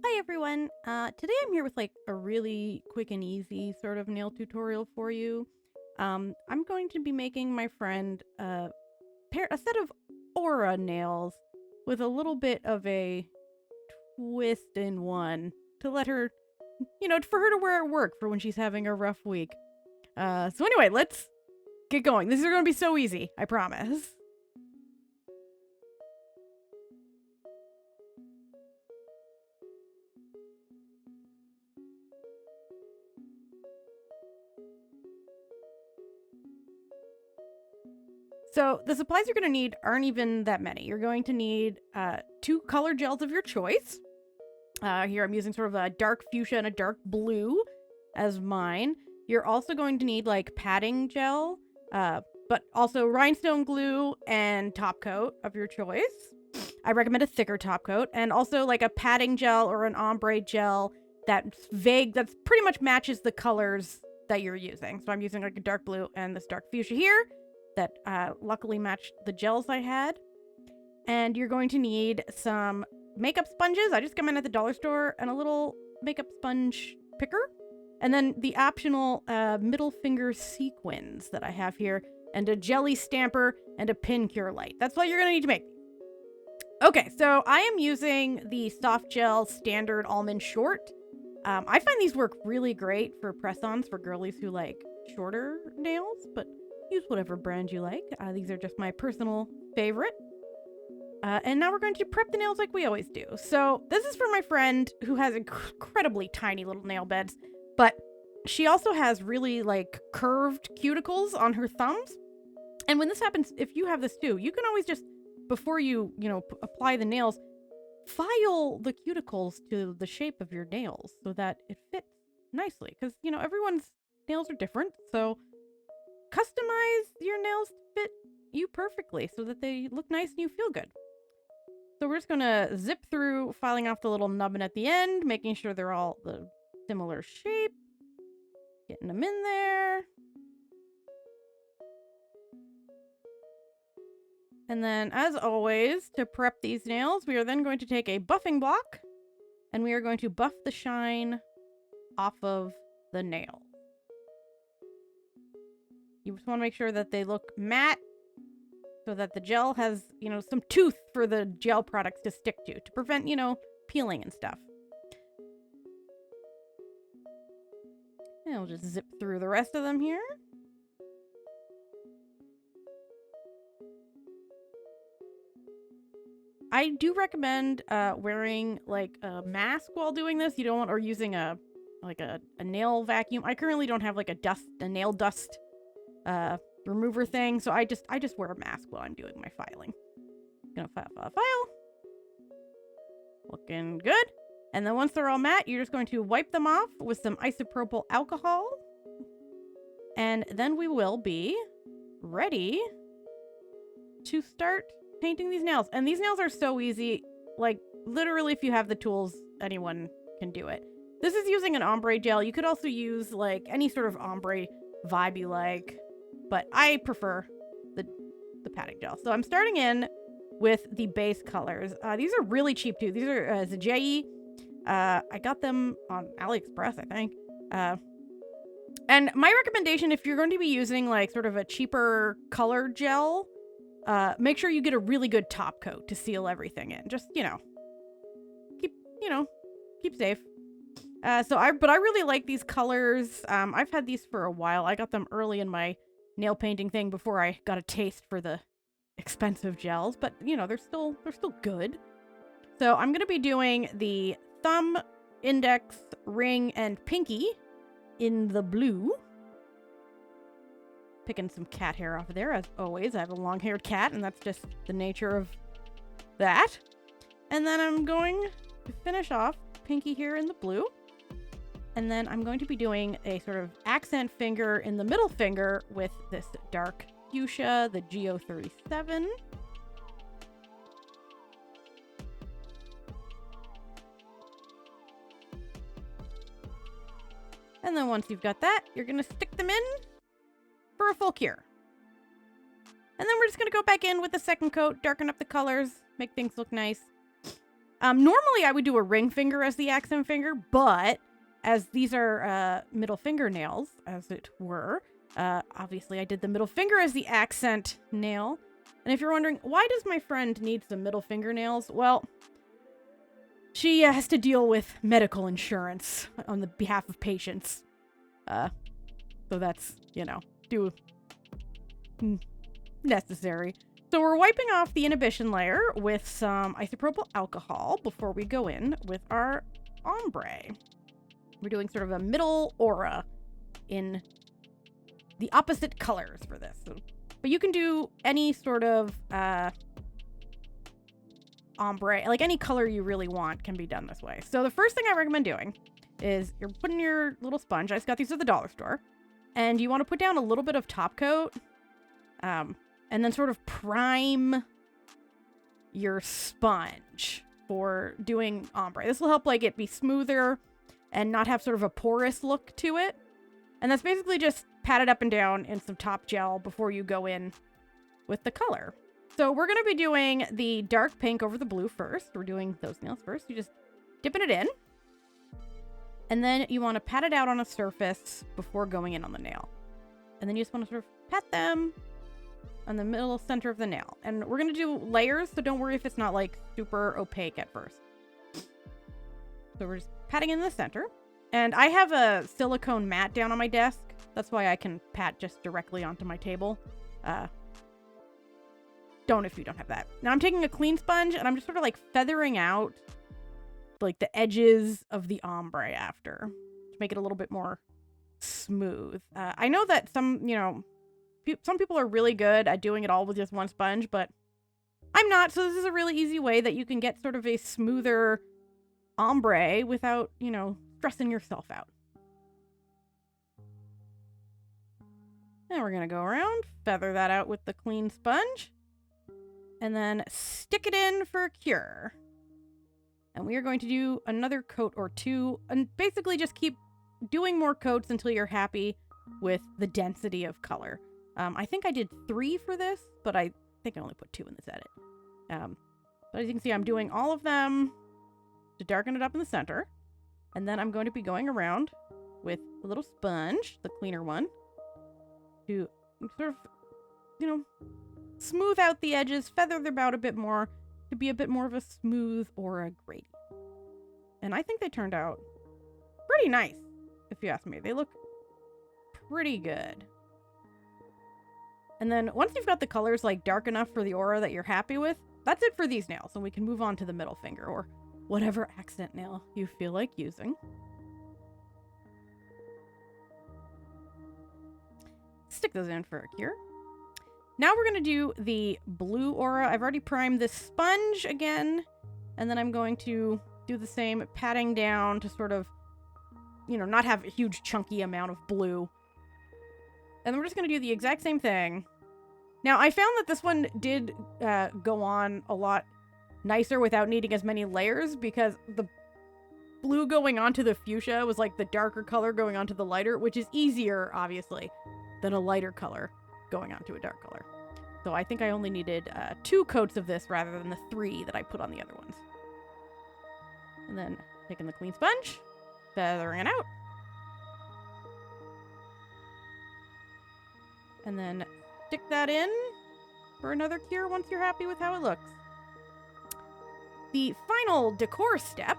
Hi everyone. Today I'm here with like a really quick and easy sort of nail tutorial for you. I'm going to be making my friend a set of aura nails with a little bit of a twist in one to let her, for her to wear at work for when she's having a rough week. So anyway, let's get going. This is going to be so easy, I promise. So the supplies you're going to need aren't even that many. You're going to need two color gels of your choice. Here I'm using sort of a dark fuchsia and a dark blue as mine. You're also going to need like padding gel, but also rhinestone glue and top coat of your choice. I recommend a thicker top coat, and also like a padding gel or an ombre gel that's vague, that's pretty much matches the colors that you're using. So I'm using like a dark blue and this dark fuchsia here that luckily matched the gels I had. And you're going to need some makeup sponges. I just got mine at the dollar store, and a little makeup sponge picker. And then the optional middle finger sequins that I have here, and a jelly stamper and a pin cure light. That's what you're going to need to make. Okay, so I am using the soft gel standard almond short. I find these work really great for press-ons for girlies who like shorter nails, but use whatever brand you like. These are just my personal favorite. And now we're going to prep the nails like we always do. So this is for my friend who has incredibly tiny little nail beds, but she also has really like curved cuticles on her thumbs. And when this happens, if you have this too, you can always just, before you apply the nails, file the cuticles to the shape of your nails so that it fits nicely. Because, everyone's nails are different. So customize your nails to fit you perfectly so that they look nice and you feel good. So we're just going to zip through, filing off the little nubbin at the end, making sure they're all the similar shape. Getting them in there. And then, as always, to prep these nails, we are then going to take a buffing block, and we are going to buff the shine off of the nail. You just want to make sure that they look matte, so that the gel has, some tooth for the gel products to stick to prevent, peeling and stuff. And we'll just zip through the rest of them here. I do recommend wearing like a mask while doing this. You don't want, or using a nail vacuum. I currently don't have like a nail dust remover thing, so I just wear a mask while I'm doing my filing. Gonna file. Looking good. And then once they're all matte, you're just going to wipe them off with some isopropyl alcohol. And then we will be ready to start painting these nails. And these nails are so easy. Like, literally, if you have the tools, anyone can do it. This is using an ombre gel. You could also use, like, any sort of ombre vibe you like. But I prefer the padding gel. So I'm starting in with the base colors. These are really cheap, too. These are Zijie. I got them on Aliexpress, I think. And my recommendation, if you're going to be using, like, sort of a cheaper color gel, make sure you get a really good top coat to seal everything in. Just, keep safe. But I really like these colors. I've had these for a while. I got them early in my nail painting thing before I got a taste for the expensive gels, but they're still good. So I'm going to be doing the thumb, index, ring, and pinky in the blue. Picking some cat hair off of there, as always. I have a long-haired cat, and that's just the nature of that. And then I'm going to finish off pinky here in the blue. And then I'm going to be doing a sort of accent finger in the middle finger with this dark fuchsia, the Go37. And then once you've got that, you're going to stick them in for a full cure. And then we're just going to go back in with the second coat, darken up the colors, make things look nice. Normally I would do a ring finger as the accent finger, but as these are middle fingernails, as it were, obviously I did the middle finger as the accent nail. And if you're wondering, why does my friend need some middle fingernails? Well, she has to deal with medical insurance on the behalf of patients. So that's, necessary. So we're wiping off the inhibition layer with some isopropyl alcohol before we go in with our ombre. We're doing sort of a middle aura in the opposite colors for this. But you can do any sort of ombre, like any color you really want can be done this way. So the first thing I recommend doing is you're putting your little sponge. I just got these at the dollar store. And you want to put down a little bit of top coat. And then sort of prime your sponge for doing ombre. This will help like it be smoother and not have sort of a porous look to it. And that's basically just pat it up and down in some top gel before you go in with the color. So we're going to be doing the dark pink over the blue first. We're doing those nails first. You're just dipping it in. And then you want to pat it out on a surface before going in on the nail. And then you just want to sort of pat them on the middle center of the nail. And we're going to do layers, so don't worry if it's not like super opaque at first. So we're just patting in the center. And I have a silicone mat down on my desk. That's why I can pat just directly onto my table. Don't if you don't have that. Now I'm taking a clean sponge and I'm just sort of like feathering out like the edges of the ombre after to make it a little bit more smooth. I know that some people are really good at doing it all with just one sponge, but I'm not. So this is a really easy way that you can get sort of a smoother ombre without, stressing yourself out. And we're going to go around, feather that out with the clean sponge, and then stick it in for a cure. And we are going to do another coat or two, and basically just keep doing more coats until you're happy with the density of color. I think I did 3 for this, but I think I only put 2 in this edit. But as you can see, I'm doing all of them to darken it up in the center. And then I'm going to be going around with a little sponge, the cleaner one, to sort of, smooth out the edges, feather them out a bit more to be a bit more of a smooth aura gradient. And I think they turned out pretty nice, if you ask me. They look pretty good. And then once you've got the colors like dark enough for the aura that you're happy with, that's it for these nails. And we can move on to the middle finger or whatever accent nail you feel like using. Stick those in for a cure. Now we're going to do the blue aura. I've already primed this sponge again. And then I'm going to do the same, patting down to sort of, not have a huge chunky amount of blue. And then we're just going to do the exact same thing. Now, I found that this one did go on a lot nicer without needing as many layers because the blue going onto the fuchsia was like the darker color going onto the lighter, which is easier, obviously, than a lighter color going onto a dark color. So I think I only needed 2 coats of this rather than the 3 that I put on the other ones. And then taking the clean sponge, feathering it out. And then stick that in for another cure once you're happy with how it looks. The final decor step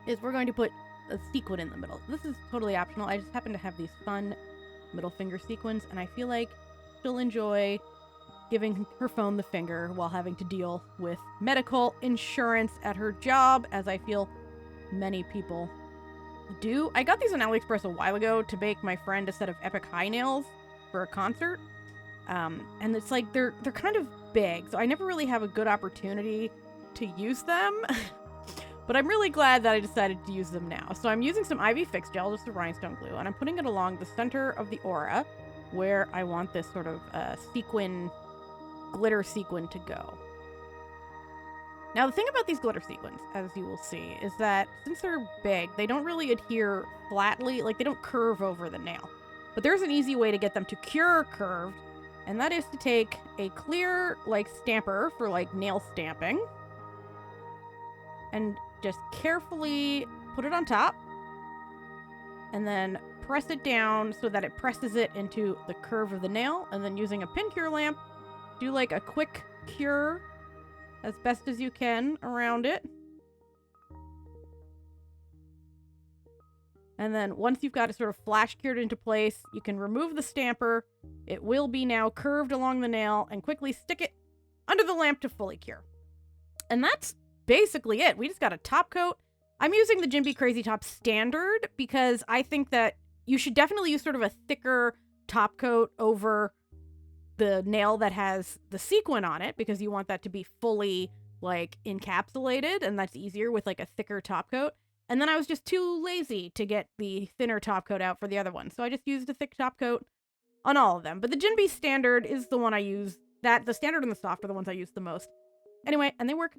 is we're going to put a sequin in the middle. This is totally optional. I just happen to have these fun middle finger sequins, and I feel like she'll enjoy giving her phone the finger while having to deal with medical insurance at her job, as I feel many people do. I got these on Aliexpress a while ago to make my friend a set of epic high nails for a concert. And it's like they're kind of big, so I never really have a good opportunity to use them. But I'm really glad that I decided to use them now. So I'm using some Ivy Fix Gel, just the rhinestone glue, and I'm putting it along the center of the aura where I want this sort of sequin, glitter sequin to go. Now, the thing about these glitter sequins, as you will see, is that since they're big, they don't really adhere flatly, like they don't curve over the nail. But there's an easy way to get them to cure curved, and that is to take a clear, like, stamper for, like, nail stamping. and just carefully put it on top. And then press it down so that it presses it into the curve of the nail. And then using a pin cure lamp, do like a quick cure as best as you can around it. And then once you've got it sort of flash cured into place, you can remove the stamper. It will be now curved along the nail, and quickly stick it under the lamp to fully cure. And that's basically it. We just got a top coat. I'm using the Jim Be Crazy Top Standard because I think that you should definitely use sort of a thicker top coat over the nail that has the sequin on it, because you want that to be fully like encapsulated, and that's easier with like a thicker top coat. And then I was just too lazy to get the thinner top coat out for the other one, so I just used a thick top coat on all of them. But the Jim Be Standard is the one I use. The Standard and the Soft are the ones I use the most. Anyway, and they work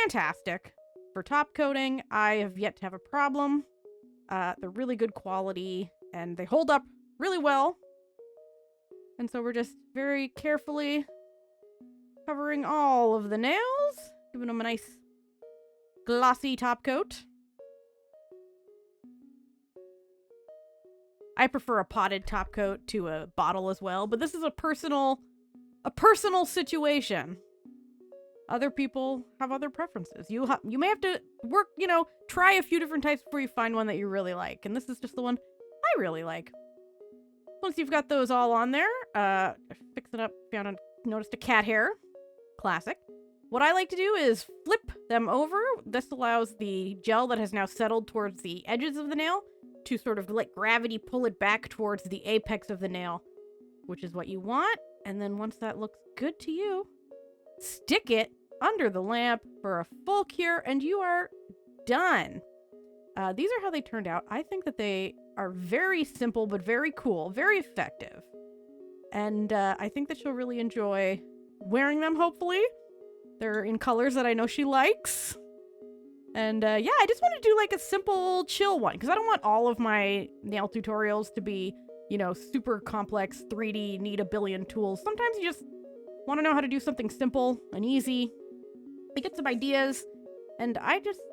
fantastic for top coating. I have yet to have a problem. They're really good quality, and they hold up really well. And so we're just very carefully covering all of the nails, giving them a nice glossy top coat. I prefer a potted top coat to a bottle as well, but this is a personal situation. Other people have other preferences. You may have to work, try a few different types before you find one that you really like. And this is just the one I really like. Once you've got those all on there, fix it up, noticed a cat hair. Classic. What I like to do is flip them over. This allows the gel that has now settled towards the edges of the nail to sort of let gravity pull it back towards the apex of the nail, which is what you want. And then once that looks good to you, stick it under the lamp for a full cure, and you are done. These are how they turned out. I think that they are very simple, but very cool, very effective. And I think that she'll really enjoy wearing them, hopefully. They're in colors that I know she likes. And yeah, I just want to do like a simple, chill one, because I don't want all of my nail tutorials to be, super complex, 3D, need a billion tools. Sometimes you just want to know how to do something simple and easy. I get some ideas, and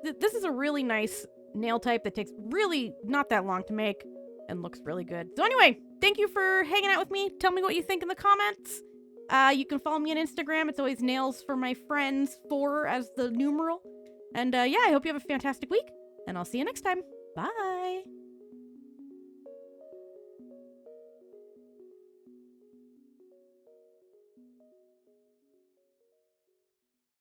this is a really nice nail type that takes really not that long to make and looks really good. So anyway, thank you for hanging out with me. Tell me what you think in the comments. You can follow me on Instagram. It's always nails for my friends, 4 as the numeral. And yeah, I hope you have a fantastic week, and I'll see you next time. Bye!